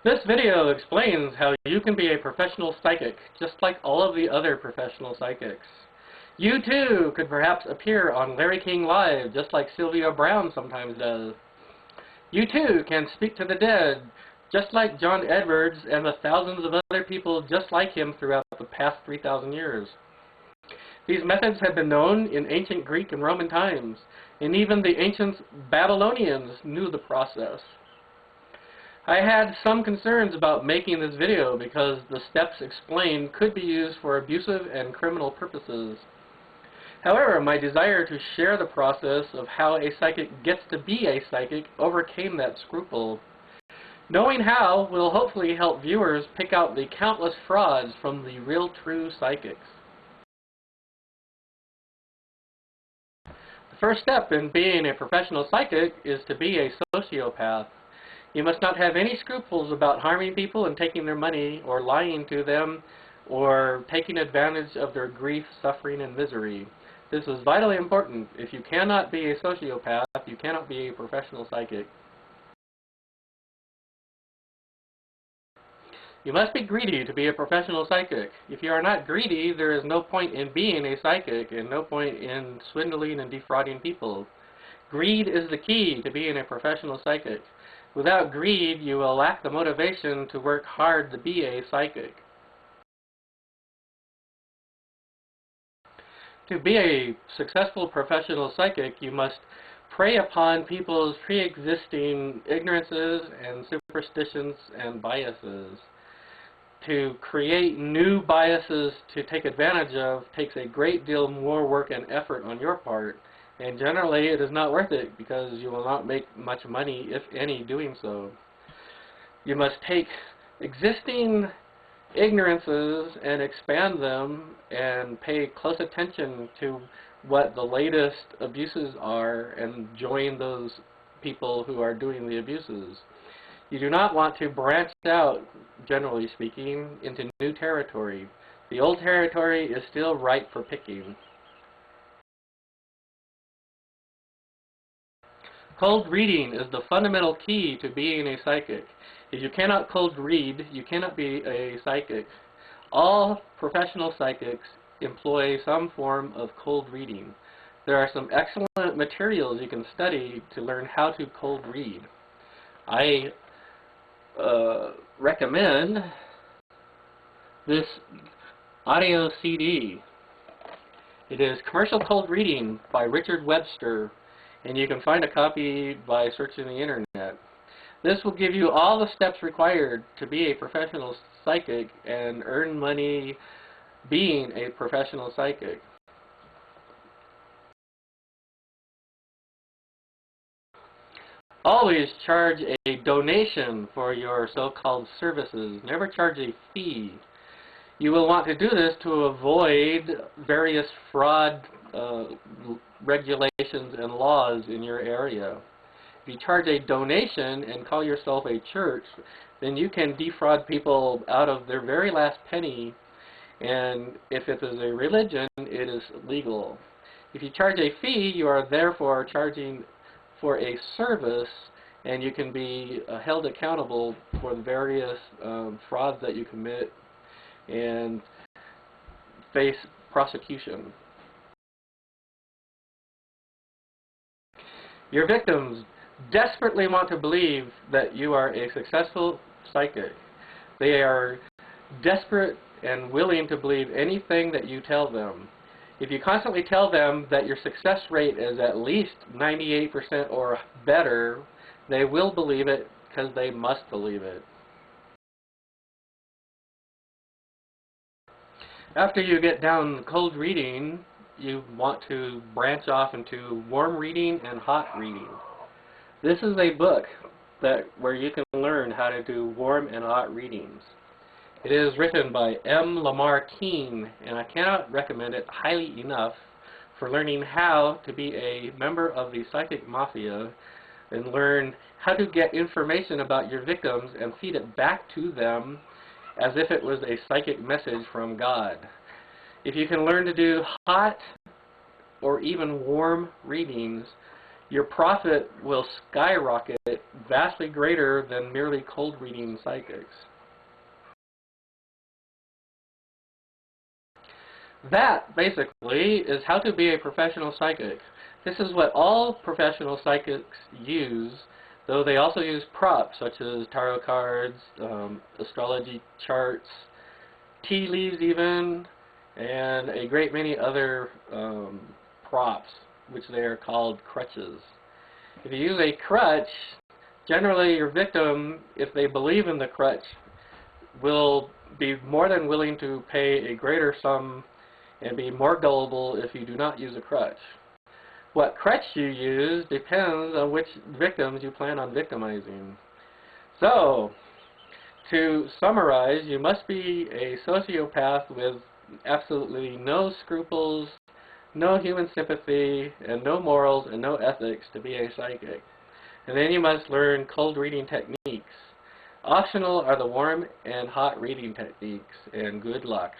This video explains how you can be a professional psychic, just like all of the other professional psychics. You too could perhaps appear on Larry King Live, just like Sylvia Browne sometimes does. You too can speak to the dead, just like John Edwards and the thousands of other people just like him throughout the past 3,000 years. These methods have been known in ancient Greek and Roman times, and even the ancient Babylonians knew the process. I had some concerns about making this video because the steps explained could be used for abusive and criminal purposes. However, my desire to share the process of how a psychic gets to be a psychic overcame that scruple. Knowing how will hopefully help viewers pick out the countless frauds from the real true psychics. The first step in being a professional psychic is to be a sociopath. You must not have any scruples about harming people and taking their money, or lying to them, or taking advantage of their grief, suffering, and misery. This is vitally important. If you cannot be a sociopath, you cannot be a professional psychic. You must be greedy to be a professional psychic. If you are not greedy, there is no point in being a psychic and no point in swindling and defrauding people. Greed is the key to being a professional psychic. Without greed, you will lack the motivation to work hard to be a psychic. To be a successful professional psychic, you must prey upon people's pre-existing ignorances and superstitions and biases. To create new biases to take advantage of takes a great deal more work and effort on your part. And generally, it is not worth it because you will not make much money, if any, doing so. You must take existing ignorances and expand them and pay close attention to what the latest abuses are and join those people who are doing the abuses. You do not want to branch out, generally speaking, into new territory. The old territory is still ripe for picking. Cold reading is the fundamental key to being a psychic. If you cannot cold read, you cannot be a psychic. All professional psychics employ some form of cold reading. There are some excellent materials you can study to learn how to cold read. I recommend this audio CD. It is Commercial Cold Reading by Richard Webster, and you can find a copy by searching the internet. This will give you all the steps required to be a professional psychic and earn money being a professional psychic. Always charge a donation for your so-called services. Never charge a fee. You will want to do this to avoid various fraud regulations and laws in your area. If you charge a donation and call yourself a church, then you can defraud people out of their very last penny, and if it is a religion, it is legal. If you charge a fee, you are therefore charging for a service, and you can be held accountable for the various frauds that you commit and face prosecution. Your victims desperately want to believe that you are a successful psychic. They are desperate and willing to believe anything that you tell them. If you constantly tell them that your success rate is at least 98% or better, they will believe it because they must believe it. After you get down cold reading, you want to branch off into warm reading and hot reading. This is a book where you can learn how to do warm and hot readings. It is written by M. Lamar Keene, and I cannot recommend it highly enough for learning how to be a member of the psychic mafia and learn how to get information about your victims and feed it back to them as if it was a psychic message from God. If you can learn to do hot or even warm readings, your profit will skyrocket, vastly greater than merely cold reading psychics. That, basically, is how to be a professional psychic. This is what all professional psychics use, though they also use props such as tarot cards, astrology charts, tea leaves even, and a great many other props, which they are called crutches. If you use a crutch, generally your victim, if they believe in the crutch, will be more than willing to pay a greater sum and be more gullible if you do not use a crutch. What crutch you use depends on which victims you plan on victimizing. So, to summarize, you must be a sociopath with absolutely no scruples, no human sympathy, and no morals and no ethics to be a psychic. And then you must learn cold reading techniques. Optional are the warm and hot reading techniques, and good luck.